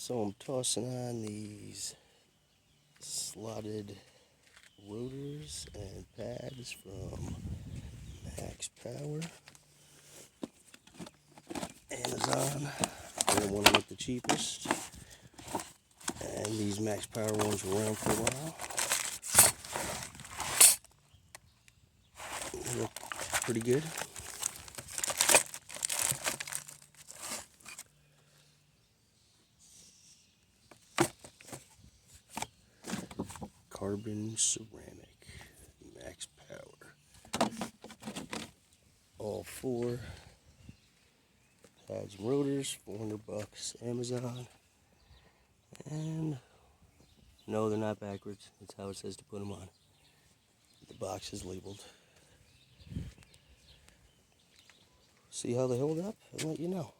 So I'm tossing on these slotted rotors and pads from Max Power, Amazon. They're one of the cheapest, and these Max Power ones were around for a while. They look pretty good. Carbon ceramic, Max Power. All four pads and rotors, $400, Amazon. And no, they're not backwards. That's how it says to put them on. The box is labeled. See how they hold up and let you know.